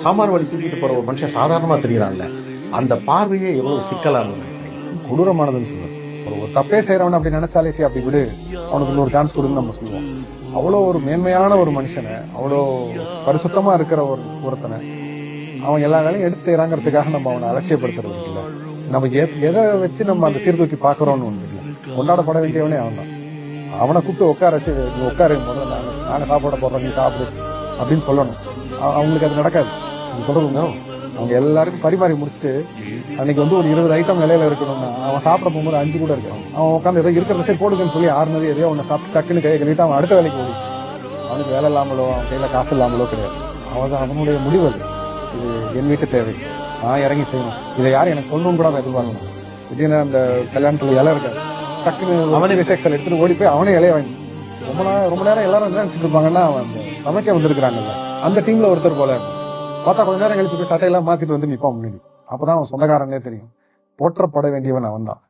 சாமான் வழி தூக்கிட்டு போற ஒரு மனுஷன் சாதாரணமா தெரியுறான்ல, அந்த பார்வையே எவ்வளவு சிக்கலானது, கொடூரமானதுன்னு சொல்லுவோம். ஒரு தப்பே செய்யறவன் அப்படி நினைச்சாலே சரி அப்படி விடு, அவனுக்கு இன்னொரு சான்ஸ் கொடுன்னு நம்ம சொல்லுவோம். அவ்வளோ ஒரு மேன்மையான ஒரு மனுஷனை, அவ்வளோ பரிசுத்தமா இருக்கிற ஒருத்தனை அவன் எல்லா வேலையும் எடுத்து செய்யறாங்கிறதுக்காக நம்ம அவனை அலட்சியப்படுத்துறது இல்லை. நம்ம எதை வச்சு நம்ம அந்த சீர்தூக்கி பாக்குறோம்னு ஒண்ணு இல்லை. கொண்டாடப்பட வேண்டியவனே அவன் தான். அவனை கூப்பிட்டு உட்கார வச்சு, நீ உட்காரு, முதல்ல நாங்க சாப்பாட போடுறோம், நீ சாப்பிடு அப்படின்னு சொல்லணும். அவங்களுக்கு அது நடக்காது. சொல்றதுங்க, அவங்க எல்லாருக்கும் பரிமாறி முடிச்சுட்டு அன்னைக்கு ஒரு 20 ஐட்டம் நிலையில இருக்கணும்னா அவன் சாப்பிட போகும்போது 5 கூட இருக்கான். அவன் உட்காந்து ஏதோ இருக்கிற சரி போடுங்கன்னு சொல்லி 6 எதையோ அவனை சாப்பிட்டு டக்குன்னு கையை கழிட்டு அவன் அடுத்த வேலைக்கு ஓடி. அவனுக்கு வேலை இல்லாமலோ அவன் கையில காசு இல்லாமலோ கிடையாது. அவனுடைய முடிவு அது. இது என் வீட்டு தேவை, நான் இறங்கி செய்யணும். இதை யாரும் எனக்கு சொல்லணும் கூட அவன் எதிர்பார்க்கணும். திடீர்னு அந்த கல்யாணத்துல இலை இருக்காது, டக்குன்னு அவனே விசேஷல் எடுத்துட்டு ஓடி போய் அவனே இலைய வாங்கி ரொம்ப நேரம் எல்லாரும் என்ன நினைச்சிட்டு இருப்பாங்கன்னா அவன் சமைக்க வந்திருக்கிறாங்கல்ல அந்த டீம்ல ஒருத்தர் போல பார்த்தா கொஞ்ச நேரம் கழிச்சு போய் சட்டையெல்லாம் மாத்திட்டு வந்து நிப்பான் முன்னாடி. அப்பதான் அவன் சொந்தக்காரனே தெரியும். போற்றப்பட வேண்டியவன் அவன் தான்.